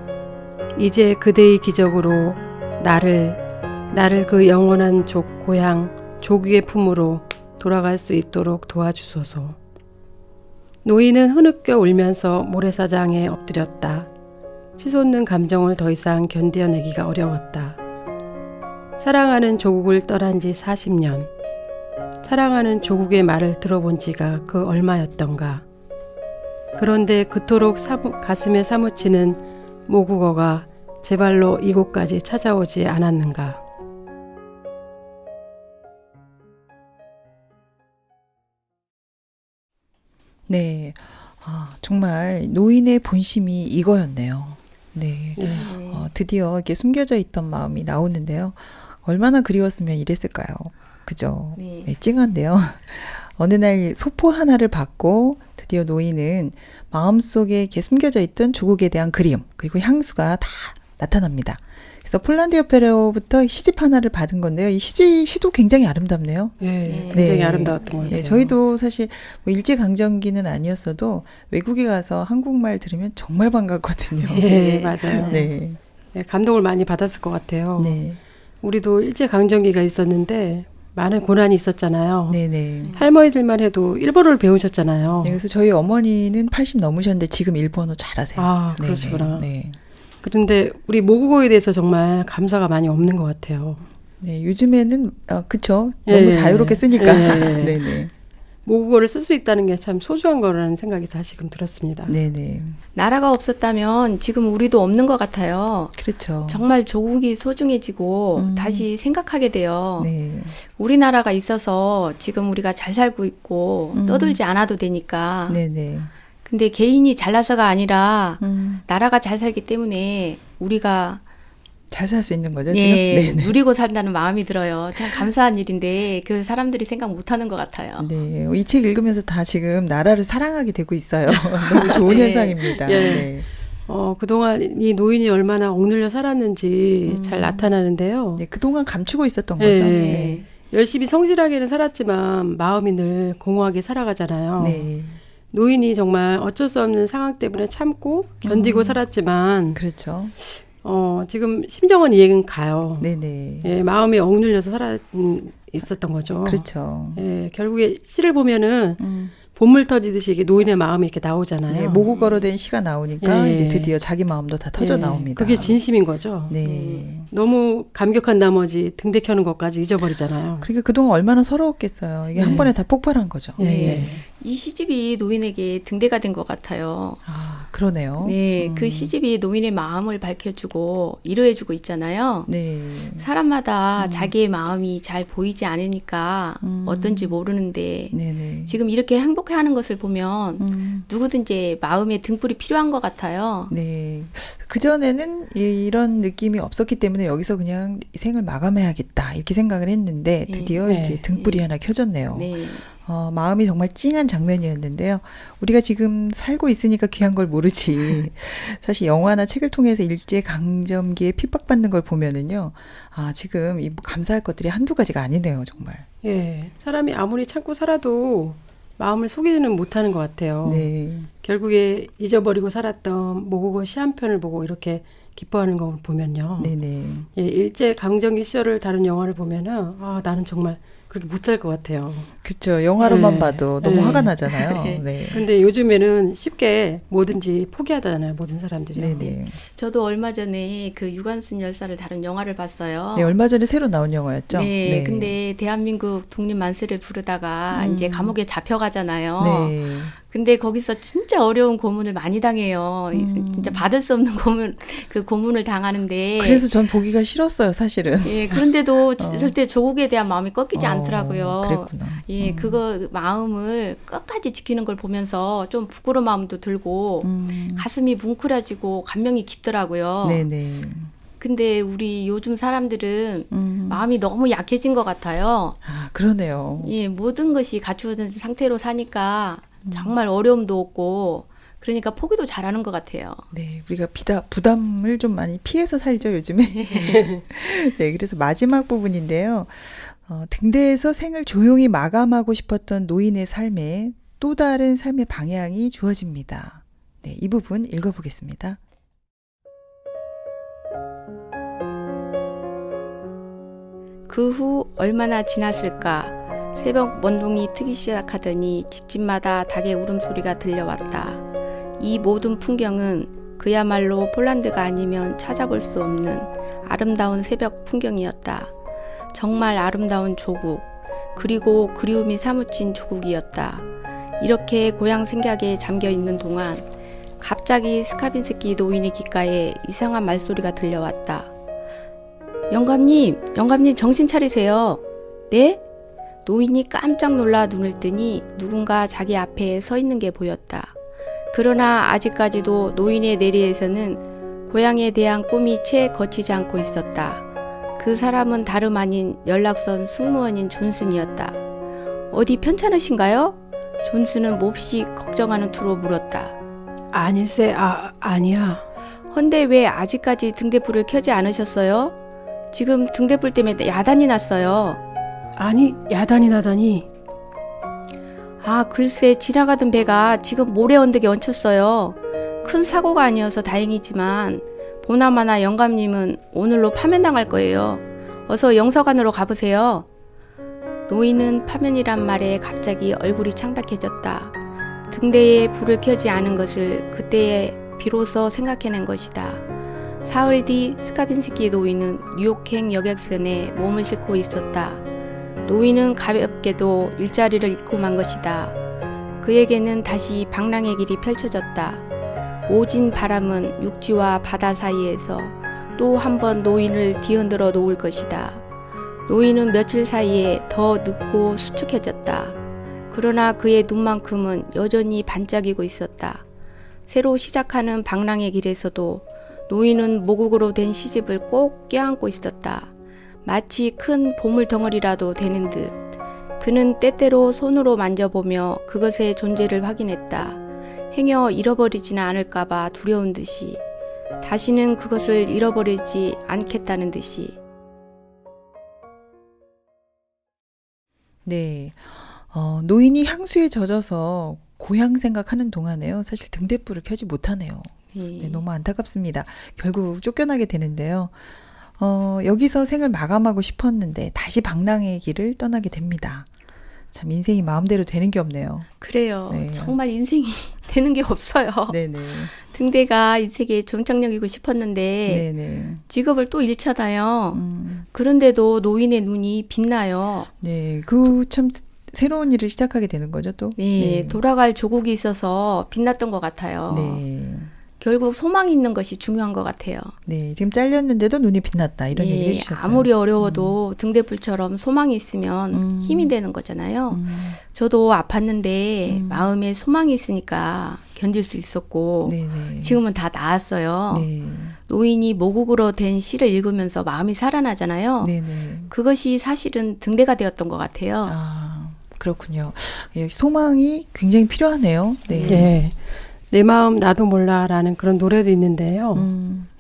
이제 그대의 기적으로 나를 그 영원한 고향 조국의 품으로 돌아갈 수 있도록 도와주소서. 노인은 흐느껴 울면서 모래사장에 엎드렸다. 치솟는 감정을 더 이상 견뎌내기가 어려웠다. 사랑하는 조국을 떠난 지 40년. 사랑하는 조국의 말을 들어본 지가 그 얼마였던가. 그런데 그토록 가슴에 사무치는 모국어가 제발로 이곳까지 찾아오지 않았는가. 네. 정말 노인의 본심이 이거였네요. 네. 드디어 이렇게 숨겨져 있던 마음이 나오는데요. 얼마나 그리웠으면 이랬을까요? 그죠? 네. 네, 찡한데요. 어느 날 소포 하나를 받고 드디어 노인은 마음속에 이렇게 숨겨져 있던 조국에 대한 그리움 그리고 향수가 다 나타납니다. 그래서 폴란드 협회로부터 시집 하나를 받은 건데요. 이 시도 굉장히 아름답네요. 네, 굉장히 네. 아름다웠던 것 같아요. 네, 저희도 사실 뭐 일제강점기는 아니었어도 외국에 가서 한국말 들으면 정말 반갑거든요. 네, 맞아요. 네. 네, 감동을 많이 받았을 것 같아요. 네. 우리도 일제강점기가 있었는데 많은 고난이 있었잖아요. 네네. 할머니들만 해도 일본어를 배우셨잖아요. 네, 그래서 저희 어머니는 80 넘으셨는데 지금 일본어 잘하세요. 아, 네네. 그러시구나. 네. 그런데 우리 모국어에 대해서 정말 감사가 많이 없는 것 같아요. 네, 요즘에는 그쵸. 예. 너무 자유롭게 쓰니까. 예. 네네. 모국어를 쓸 수 있다는 게 참 소중한 거라는 생각이 다시금 들었습니다. 네네. 나라가 없었다면 지금 우리도 없는 것 같아요. 그렇죠. 정말 조국이 소중해지고 다시 생각하게 돼요. 네. 우리나라가 있어서 지금 우리가 잘 살고 있고 떠들지 않아도 되니까. 네네. 근데 개인이 잘나서가 아니라 음. 나라가 잘 살기 때문에 우리가 잘 살 수 있는 거죠, 지금? 네, 네네. 누리고 산다는 마음이 들어요. 참 감사한 일인데 그 사람들이 생각 못하는 것 같아요. 네. 이 책 읽으면서 다 지금 나라를 사랑하게 되고 있어요. 너무 좋은 네. 현상입니다. 예. 네. 그동안 이 노인이 얼마나 억눌려 살았는지 잘 나타나는데요. 네, 그동안 감추고 있었던 예. 거죠. 네. 열심히 성실하게는 살았지만 마음이 늘 공허하게 살아가잖아요. 네. 노인이 정말 어쩔 수 없는 상황 때문에 참고 견디고 살았지만 그렇죠. 지금 심정은 이해는 가요. 네네. 예, 마음이 억눌려서 있었던 거죠. 그렇죠. 예, 결국에 시를 보면은 음. 봄물 터지듯이 이게 노인의 마음이 이렇게 나오잖아요. 네, 모국어로 된 시가 나오니까 예. 이제 드디어 자기 마음도 다 터져 예, 나옵니다. 그게 진심인 거죠. 네. 너무 감격한 나머지 등대 켜는 것까지 잊어버리잖아요. 그러니까 그동안 얼마나 서러웠겠어요. 이게 한 네. 번에 다 폭발한 거죠. 예, 예. 이 시집이 노인에게 등대가 된 것 같아요. 아, 그러네요. 네, 그 시집이 노인의 마음을 밝혀주고 위로해주고 있잖아요. 네. 사람마다 자기의 마음이 잘 보이지 않으니까 어떤지 모르는데 네네. 지금 이렇게 행복해하는 것을 보면 음. 누구든지 마음에 등불이 필요한 것 같아요. 네. 그전에는 이런 느낌이 없었기 때문에 여기서 그냥 생을 마감해야겠다 이렇게 생각을 했는데 드디어 네. 이제 등불이 하나 켜졌네요. 네, 마음이 정말 찡한 장면이었는데요. 우리가 지금 살고 있으니까 귀한 걸 모르지. 사실 영화나 책을 통해서 일제강점기에 핍박받는 걸 보면은요. 지금 이 감사할 것들이 한두 가지가 아니네요, 정말. 예, 사람이 아무리 참고 살아도 마음을 속이지는 못하는 것 같아요. 네. 결국에 잊어버리고 살았던 모국어 시 한 편을 보고 이렇게 기뻐하는 걸 보면요. 네네. 예, 일제 강점기 시절을 다룬 영화를 보면은 나는 정말 그렇게 못 살 것 같아요. 그쵸. 영화로만 네. 봐도 너무 네. 화가 나잖아요. 네. 근데 요즘에는 쉽게 뭐든지 포기하잖아요. 모든 사람들이. 네네. 저도 얼마 전에 그 유관순 열사를 다룬 영화를 봤어요. 네, 얼마 전에 새로 나온 영화였죠? 네, 근데 대한민국 독립 만세를 부르다가 이제 감옥에 잡혀가잖아요. 네. 근데 거기서 진짜 어려운 고문을 많이 당해요. 진짜 받을 수 없는 고문을 당하는데. 그래서 전 보기가 싫었어요, 사실은. 예, 그런데도 절대 조국에 대한 마음이 꺾이지 않더라고요. 그랬구나. 예, 그거 마음을 끝까지 지키는 걸 보면서 좀 부끄러운 마음도 들고 가슴이 뭉클해지고 감명이 깊더라고요. 네네. 근데 우리 요즘 사람들은 마음이 너무 약해진 것 같아요. 그러네요. 예, 모든 것이 갖추어진 상태로 사니까 정말 어려움도 없고 그러니까 포기도 잘하는 것 같아요. 네, 우리가 부담을 좀 많이 피해서 살죠, 요즘에. 네, 그래서 마지막 부분인데요. 등대에서 생을 조용히 마감하고 싶었던 노인의 삶에 또 다른 삶의 방향이 주어집니다. 네, 이 부분 읽어보겠습니다. 그 후 얼마나 지났을까. 새벽 먼동이 트기 시작하더니 집집마다 닭의 울음소리가 들려왔다. 이 모든 풍경은 그야말로 폴란드가 아니면 찾아볼 수 없는 아름다운 새벽 풍경이었다. 정말 아름다운 조국, 그리고 그리움이 사무친 조국이었다. 이렇게 고향 생각에 잠겨 있는 동안 갑자기 스카빈스키 노인의 귓가에 이상한 말소리가 들려왔다. 영감님 정신 차리세요. 네? 노인이 깜짝 놀라 눈을 뜨니 누군가 자기 앞에 서 있는 게 보였다. 그러나 아직까지도 노인의 내리에서는 고향에 대한 꿈이 채 거치지 않고 있었다. 그 사람은 다름 아닌 연락선 승무원인 존슨이었다. 어디 편찮으신가요? 존슨은 몹시 걱정하는 투로 물었다. 아닐세, 아니야. 헌데 왜 아직까지 등대불을 켜지 않으셨어요? 지금 등대불 때문에 야단이 났어요. 아니, 야단이 나다니. 글쎄 지나가던 배가 지금 모래 언덕에 얹혔어요. 큰 사고가 아니어서 다행이지만 보나마나 영감님은 오늘로 파면당할 거예요. 어서 영서관으로 가보세요. 노인은 파면이란 말에 갑자기 얼굴이 창백해졌다. 등대에 불을 켜지 않은 것을 그때에 비로소 생각해낸 것이다. 사흘 뒤 스카빈스키 노인은 뉴욕행 여객선에 몸을 싣고 있었다. 노인은 가볍게도 일자리를 잃고 만 것이다. 그에게는 다시 방랑의 길이 펼쳐졌다. 모진 바람은 육지와 바다 사이에서 또 한 번 노인을 뒤흔들어 놓을 것이다. 노인은 며칠 사이에 더 늙고 수축해졌다. 그러나 그의 눈만큼은 여전히 반짝이고 있었다. 새로 시작하는 방랑의 길에서도 노인은 모국으로 된 시집을 꼭 껴안고 있었다. 마치 큰 보물 덩어리라도 되는 듯. 그는 때때로 손으로 만져보며 그것의 존재를 확인했다. 행여 잃어버리지는 않을까봐 두려운 듯이. 다시는 그것을 잃어버리지 않겠다는 듯이. 네. 노인이 향수에 젖어서 고향 생각하는 동안에요. 사실 등대불을 켜지 못하네요. 네, 너무 안타깝습니다. 결국 쫓겨나게 되는데요. 여기서 생을 마감하고 싶었는데 다시 방랑의 길을 떠나게 됩니다. 참 인생이 마음대로 되는 게 없네요. 그래요. 네. 정말 인생이 되는 게 없어요. 네네. 등대가 이 세계에 종착역이고 싶었는데 네네. 직업을 또 잃잖아요. 그런데도 노인의 눈이 빛나요. 네, 그 참 새로운 일을 시작하게 되는 거죠, 또. 네, 돌아갈 조국이 있어서 빛났던 것 같아요. 네. 결국 소망이 있는 것이 중요한 것 같아요. 네, 지금 잘렸는데도 눈이 빛났다 이런 얘기 해주셨어요. 아무리 어려워도 등대불처럼 소망이 있으면 힘이 되는 거잖아요. 저도 아팠는데 마음에 소망이 있으니까 견딜 수 있었고 네네. 지금은 다 나았어요. 네. 노인이 모국으로 된 시를 읽으면서 마음이 살아나잖아요. 네네. 그것이 사실은 등대가 되었던 것 같아요. 아, 그렇군요. 예, 소망이 굉장히 필요하네요. 네. 예. 내 마음 나도 몰라라는 그런 노래도 있는데요.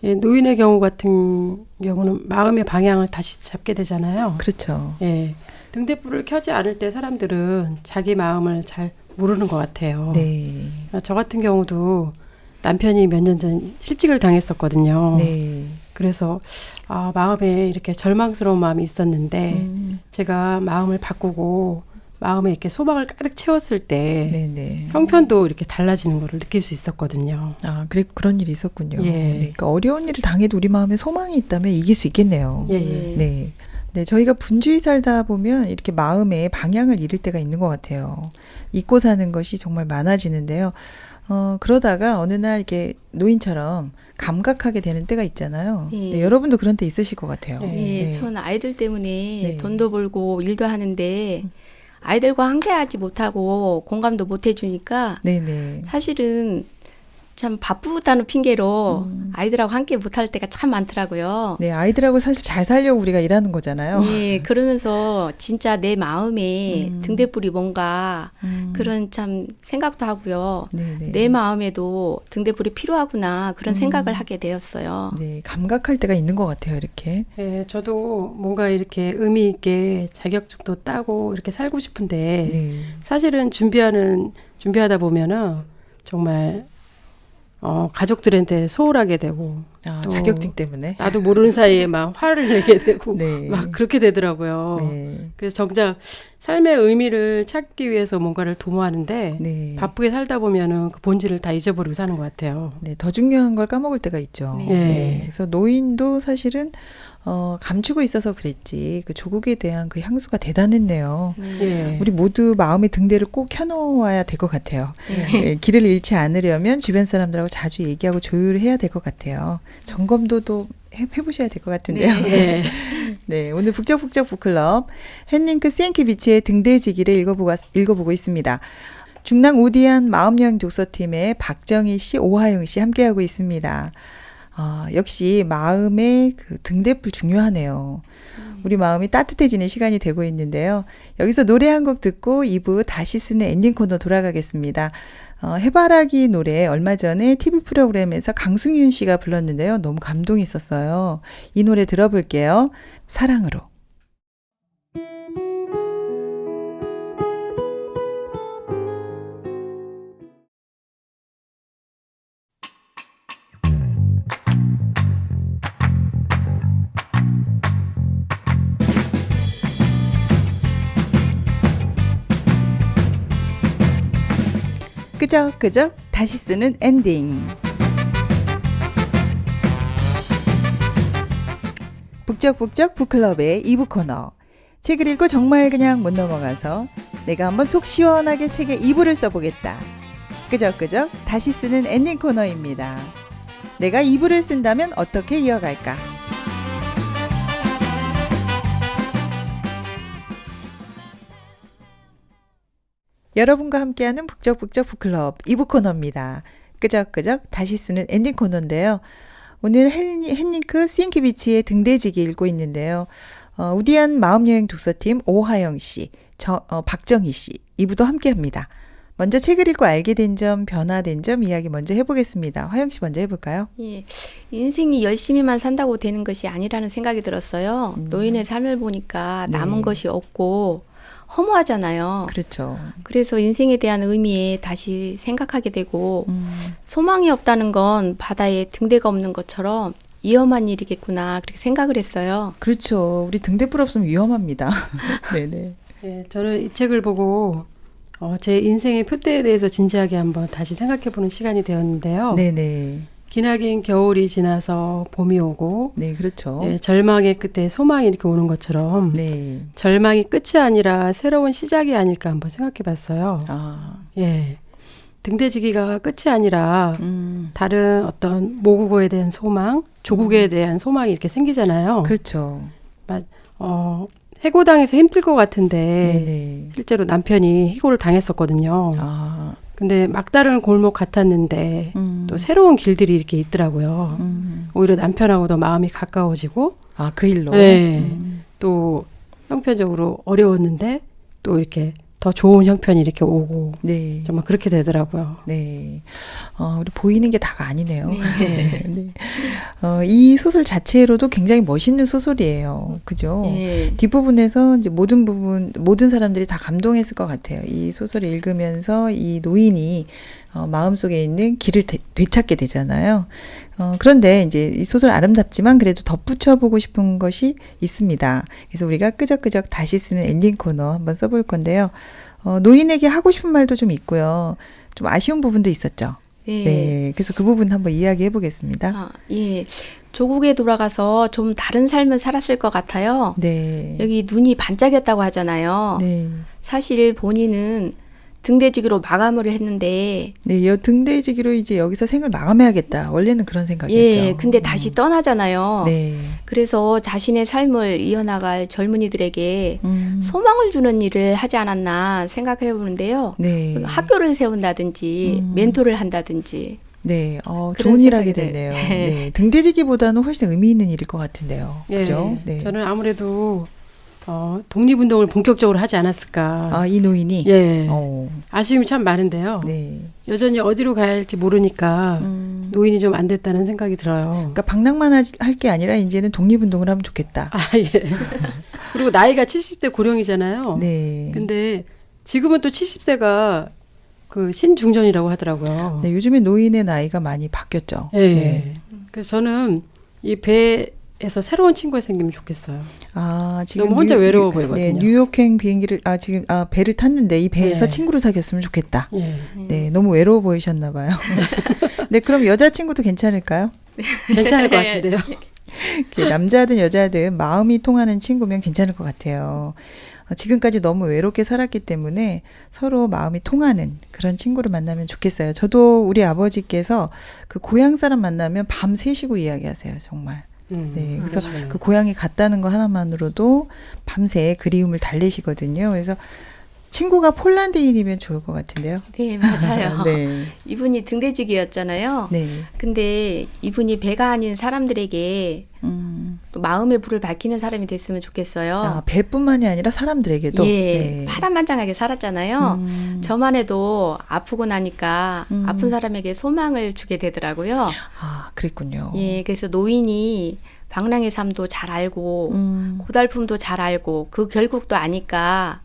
예, 노인의 경우 같은 경우는 마음의 방향을 다시 잡게 되잖아요. 그렇죠. 예. 등대불을 켜지 않을 때 사람들은 자기 마음을 잘 모르는 것 같아요. 네. 저 같은 경우도 남편이 몇 년 전 실직을 당했었거든요. 네. 그래서 마음에 이렇게 절망스러운 마음이 있었는데 제가 마음을 바꾸고 마음에 이렇게 소망을 가득 채웠을 때 네네. 형편도 이렇게 달라지는 거를 느낄 수 있었거든요. 아, 그런 일이 있었군요. 예. 네, 그러니까 어려운 일을 당해도 우리 마음에 소망이 있다면 이길 수 있겠네요. 예. 네. 네, 저희가 분주히 살다 보면 이렇게 마음의 방향을 잃을 때가 있는 것 같아요. 잊고 사는 것이 정말 많아지는데요. 그러다가 어느 날 이렇게 노인처럼 감각하게 되는 때가 있잖아요. 예. 네, 여러분도 그런 때 있으실 것 같아요. 네, 전 아이들 때문에 네. 돈도 벌고 일도 하는데 아이들과 함께하지 못하고 공감도 못 해주니까 네네. 사실은 참 바쁘다는 핑계로 아이들하고 함께 못할 때가 참 많더라고요. 네, 아이들하고 사실 잘 살려고 우리가 일하는 거잖아요. 예, 그러면서 진짜 내 마음에 등대불이 뭔가 그런 참 생각도 하고요. 네네. 내 마음에도 등대불이 필요하구나 그런 생각을 하게 되었어요. 네, 감각할 때가 있는 것 같아요, 이렇게. 예, 저도 뭔가 이렇게 의미 있게 자격증도 따고 이렇게 살고 싶은데 네. 사실은 준비하다 보면은 정말 가족들한테 소홀하게 되고 또 자격증 때문에. 나도 모르는 사이에 막 화를 내게 되고 네. 막 그렇게 되더라고요. 네. 그래서 정작 삶의 의미를 찾기 위해서 뭔가를 도모하는데 네. 바쁘게 살다 보면은 그 본질을 다 잊어버리고 사는 것 같아요. 네, 더 중요한 걸 까먹을 때가 있죠. 네. 네. 그래서 노인도 사실은 감추고 있어서 그랬지. 그 조국에 대한 그 향수가 대단했네요. 예. 우리 모두 마음의 등대를 꼭 켜놓아야 될 것 같아요. 네, 길을 잃지 않으려면 주변 사람들하고 자주 얘기하고 조율해야 될 것 같아요. 점검도 해보셔야 될 것 같은데요. 네. 네, 오늘 북적북적 북클럽 헨링크 시엔키비치의 등대지기를 읽어보고 있습니다. 중랑 우디안 마음여행 독서팀의 박정희 씨, 오하영 씨 함께하고 있습니다. 역시 마음의 그 등대불 중요하네요. 우리 마음이 따뜻해지는 시간이 되고 있는데요. 여기서 노래 한 곡 듣고 2부 다시 쓰는 엔딩 코너 돌아가겠습니다. 해바라기 노래 얼마 전에 TV 프로그램에서 강승윤 씨가 불렀는데요. 너무 감동이 있었어요. 이 노래 들어볼게요. 사랑으로. 끄적끄적 다시 쓰는 엔딩. 북적북적 북클럽의 2부 코너. 책을 읽고 정말 그냥 못 넘어가서 내가 한번 속 시원하게 책에 2부를 써보겠다. 끄적끄적 다시 쓰는 엔딩 코너입니다. 내가 2부를 쓴다면 어떻게 이어갈까? 여러분과 함께하는 북적북적 북클럽 2부 코너입니다. 끄적끄적 다시 쓰는 엔딩 코너인데요. 오늘 헨링크 시엔키비치의 등대지기 읽고 있는데요. 우디안 마음여행 독서팀 오하영 씨, 박정희 씨 2부도 함께합니다. 먼저 책을 읽고 알게 된 점, 변화된 점 이야기 먼저 해보겠습니다. 화영 씨 먼저 해볼까요? 예, 인생이 열심히만 산다고 되는 것이 아니라는 생각이 들었어요. 노인의 삶을 보니까 남은 네. 것이 없고 허무하잖아요. 그렇죠. 그래서 인생에 대한 의미에 다시 생각하게 되고 소망이 없다는 건 바다에 등대가 없는 것처럼 위험한 일이겠구나 그렇게 생각을 했어요. 그렇죠. 우리 등대불 없으면 위험합니다. 네네. 예, 저는 이 책을 보고 제 인생의 표대에 대해서 진지하게 한번 다시 생각해보는 시간이 되었는데요. 네네. 기나긴 겨울이 지나서 봄이 오고 네, 그렇죠. 예, 절망의 끝에 소망이 이렇게 오는 것처럼 네. 절망이 끝이 아니라 새로운 시작이 아닐까 한번 생각해봤어요. 예, 등대지기가 끝이 아니라 다른 어떤 모국어에 대한 소망, 조국에 대한 소망이 이렇게 생기잖아요. 그렇죠. 해고당해서 힘들 것 같은데 네네. 실제로 남편이 해고를 당했었거든요. 근데 막다른 골목 같았는데 또 새로운 길들이 이렇게 있더라고요. 오히려 남편하고도 마음이 가까워지고 그 일로. 네, 또 형편적으로 어려웠는데 또 이렇게 더 좋은 형편이 이렇게 오고 네. 정말 그렇게 되더라고요. 네. 우리 보이는 게 다가 아니네요. 네. 네. 이 소설 자체로도 굉장히 멋있는 소설이에요. 그죠? 예. 뒷부분에서 이제 모든 사람들이 다 감동했을 것 같아요. 이 소설을 읽으면서 이 노인이 마음속에 있는 길을 되찾게 되잖아요. 그런데 이제 이 소설 아름답지만 그래도 덧붙여보고 싶은 것이 있습니다. 그래서 우리가 끄적끄적 다시 쓰는 엔딩 코너 한번 써볼 건데요. 노인에게 하고 싶은 말도 좀 있고요. 좀 아쉬운 부분도 있었죠. 예. 네. 그래서 그 부분 한번 이야기해 보겠습니다. 예. 조국에 돌아가서 좀 다른 삶을 살았을 것 같아요. 네. 여기 눈이 반짝였다고 하잖아요. 네. 사실 본인은 등대지기로 마감을 했는데 네, 등대지기로 이제 여기서 생을 마감해야겠다. 원래는 그런 생각이었죠. 예, 근데 다시 떠나잖아요. 네. 그래서 자신의 삶을 이어나갈 젊은이들에게 소망을 주는 일을 하지 않았나 생각을 해보는데요. 네. 학교를 세운다든지 멘토를 한다든지. 네, 그런 좋은 일 하게 생각이 됐네요. 네. 네, 등대지기보다는 훨씬 의미 있는 일일 것 같은데요. 예, 그죠? 네. 저는 아무래도 독립운동을 본격적으로 하지 않았을까. 이 노인이? 예, 어, 아쉬움이 참 많은데요. 네. 여전히 어디로 가야 할지 모르니까 노인이 좀 안 됐다는 생각이 들어요. 그러니까 방랑만 할 게 아니라 이제는 독립운동을 하면 좋겠다. 예. 그리고 나이가 70대 고령이잖아요. 네. 근데 지금은 또 70세가 그 신중전이라고 하더라고요. 네, 요즘에 노인의 나이가 많이 바뀌었죠. 예. 네. 그래서 저는 이 배에서 새로운 친구가 생기면 좋겠어요. 지금 너무 혼자 외로워 보이거든요. 네, 뉴욕행 비행기를 배를 탔는데 이 배에서 네. 친구를 사귀었으면 좋겠다. 예. 네, 너무 외로워 보이셨나 봐요. 네, 그럼 여자친구도 괜찮을까요? 괜찮을 것 같은데요. 남자든 여자든 마음이 통하는 친구면 괜찮을 것 같아요. 지금까지 너무 외롭게 살았기 때문에 서로 마음이 통하는 그런 친구를 만나면 좋겠어요. 저도 우리 아버지께서 그 고향 사람 만나면 밤 새시고 이야기하세요. 정말. 네, 그래서 그러시구나. 그 고향에 갔다는 거 하나만으로도 밤새 그리움을 달래시거든요. 그래서 친구가 폴란드인이면 좋을 것 같은데요. 네, 맞아요. 네, 이분이 등대지기였잖아요. 네, 근데 이분이 배가 아닌 사람들에게 또 마음의 불을 밝히는 사람이 됐으면 좋겠어요. 배뿐만이 아니라 사람들에게도. 예, 네. 파란만장하게 살았잖아요. 저만 해도 아프고 나니까 아픈 사람에게 소망을 주게 되더라고요. 그랬군요. 예, 그래서 노인이 방랑의 삶도 잘 알고 고달픔도 잘 알고 그 결국도 아니까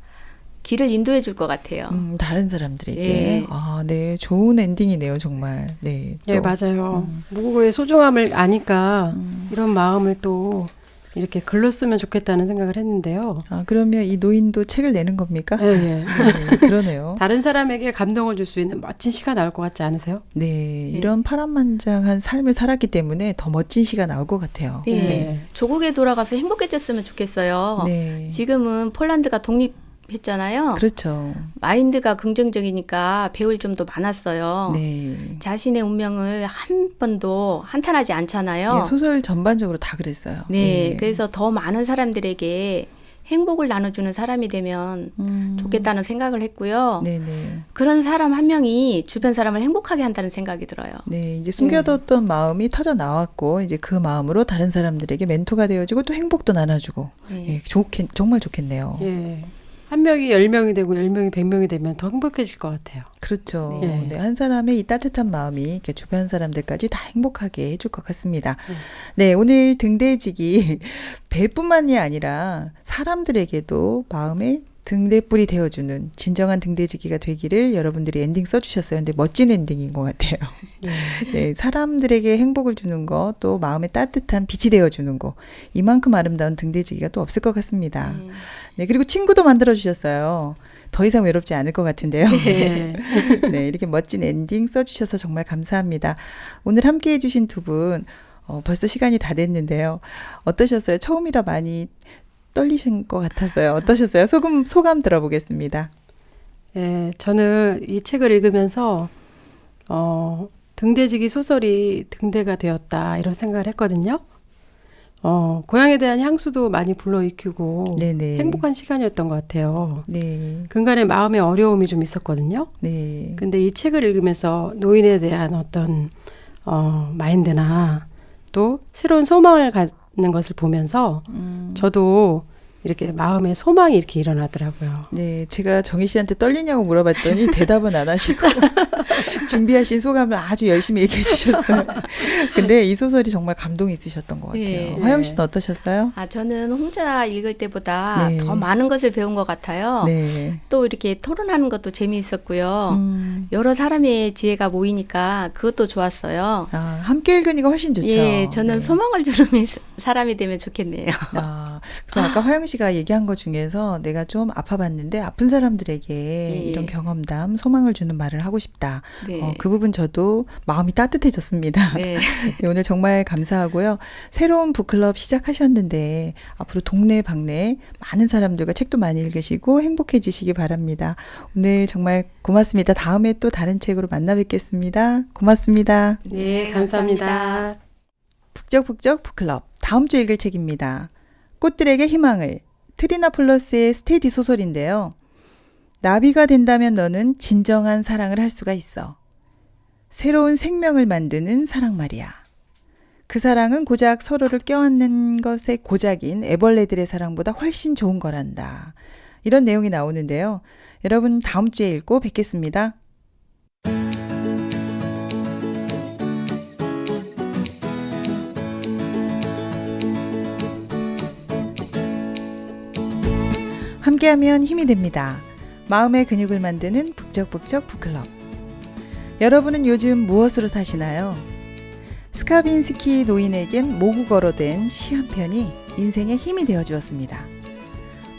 길을 인도해 줄 것 같아요. 다른 사람들에게. 예. 네, 좋은 엔딩이네요, 정말. 네. 예, 또. 맞아요. 무국어의 소중함을 아니까 이런 마음을 또 이렇게 글로 쓰면 좋겠다는 생각을 했는데요. 그러면 이 노인도 책을 내는 겁니까? 예, 예. 네, 그러네요. 다른 사람에게 감동을 줄 수 있는 멋진 시가 나올 것 같지 않으세요? 네, 이런 파란만장한 삶을 살았기 때문에 더 멋진 시가 나올 것 같아요. 네. 네. 조국에 돌아가서 행복해졌으면 좋겠어요. 네. 지금은 폴란드가 독립했잖아요. 그렇죠. 마인드가 긍정적이니까 배울 점도 많았어요. 네. 자신의 운명을 한 번도 한탄하지 않잖아요. 예, 소설 전반적으로 다 그랬어요. 네, 예. 그래서 더 많은 사람들에게 행복을 나눠주는 사람이 되면 좋겠다는 생각을 했고요. 네네. 그런 사람 한 명이 주변 사람을 행복하게 한다는 생각이 들어요. 네, 이제 숨겨뒀던 마음이 터져 나왔고, 이제 그 마음으로 다른 사람들에게 멘토가 되어주고 또 행복도 나눠주고, 네. 예, 정말 좋겠네요. 예. 한 명이 10명이 되고 10명이 100명이 되면 더 행복해질 것 같아요. 그렇죠. 네. 네, 한 사람의 이 따뜻한 마음이 이렇게 주변 사람들까지 다 행복하게 해줄 것 같습니다. 네, 오늘 등대지기 배뿐만이 아니라 사람들에게도 마음의 등대불이 되어주는 진정한 등대지기가 되기를 여러분들이 엔딩 써주셨어요. 근데 멋진 엔딩인 것 같아요. 네, 사람들에게 행복을 주는 거, 또 마음에 따뜻한 빛이 되어주는 거, 이만큼 아름다운 등대지기가 또 없을 것 같습니다. 네, 그리고 친구도 만들어주셨어요. 더 이상 외롭지 않을 것 같은데요. 네. 네, 이렇게 멋진 엔딩 써주셔서 정말 감사합니다. 오늘 함께 해주신 두 분, 벌써 시간이 다 됐는데요. 어떠셨어요? 처음이라 많이 떨리신 것 같았어요. 어떠셨어요? 소감 들어보겠습니다. 예, 저는 이 책을 읽으면서 등대지기 소설이 등대가 되었다 이런 생각을 했거든요. 고향에 대한 향수도 많이 불러일으키고 네네. 행복한 시간이었던 것 같아요. 네, 근간에 마음의 어려움이 좀 있었거든요. 네, 근데 이 책을 읽으면서 노인에 대한 어떤 마인드나 또 새로운 소망을 갖는 것을 보면서 저도 이렇게 마음에 소망이 이렇게 일어나더라고요. 네. 제가 정희 씨한테 떨리냐고 물어봤더니 대답은 안 하시고 준비하신 소감을 아주 열심히 얘기해 주셨어요. 근데 이 소설이 정말 감동이 있으셨던 것 같아요. 네. 화영 씨는 어떠셨어요? 저는 혼자 읽을 때보다 네. 더 많은 것을 배운 것 같아요. 네. 또 이렇게 토론하는 것도 재미있었고요. 여러 사람의 지혜가 모이니까 그것도 좋았어요. 함께 읽으니까 훨씬 좋죠. 예, 저는 네. 소망을 주는 사람이 되면 좋겠네요. 그래서 아까 화영 씨가 얘기한 것 중에서 내가 좀 아파봤는데 아픈 사람들에게 이런 경험담, 소망을 주는 말을 하고 싶다. 네. 그 부분 저도 마음이 따뜻해졌습니다. 네. 네, 오늘 정말 감사하고요. 새로운 북클럽 시작하셨는데 앞으로 동네 방네 많은 사람들과 책도 많이 읽으시고 행복해지시기 바랍니다. 오늘 정말 고맙습니다. 다음에 또 다른 책으로 만나 뵙겠습니다. 고맙습니다. 네, 감사합니다. 북적북적 북클럽 다음 주 읽을 책입니다. 꽃들에게 희망을, 트리나폴러스의 스테디 소설인데요. 나비가 된다면 너는 진정한 사랑을 할 수가 있어. 새로운 생명을 만드는 사랑 말이야. 그 사랑은 고작 서로를 껴안는 것의 고작인 애벌레들의 사랑보다 훨씬 좋은 거란다. 이런 내용이 나오는데요. 여러분 다음 주에 읽고 뵙겠습니다. 함께하면 힘이 됩니다. 마음의 근육을 만드는 북적북적 북클럽. 여러분은 요즘 무엇으로 사시나요? 스카빈스키 노인에겐 모국어로 된 시 한 편이 인생의 힘이 되어 주었습니다.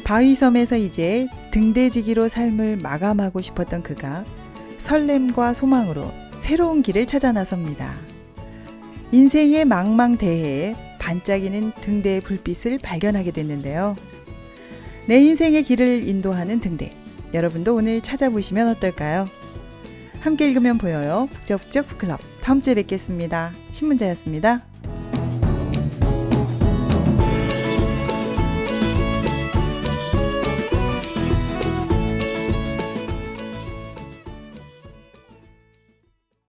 바위섬에서 이제 등대지기로 삶을 마감하고 싶었던 그가 설렘과 소망으로 새로운 길을 찾아 나섭니다. 인생의 망망대해에 반짝이는 등대의 불빛을 발견하게 됐는데요. 내 인생의 길을 인도하는 등대, 여러분도 오늘 찾아보시면 어떨까요? 함께 읽으면 보여요. 북적북적 북클럽. 다음 주에 뵙겠습니다. 신문자였습니다.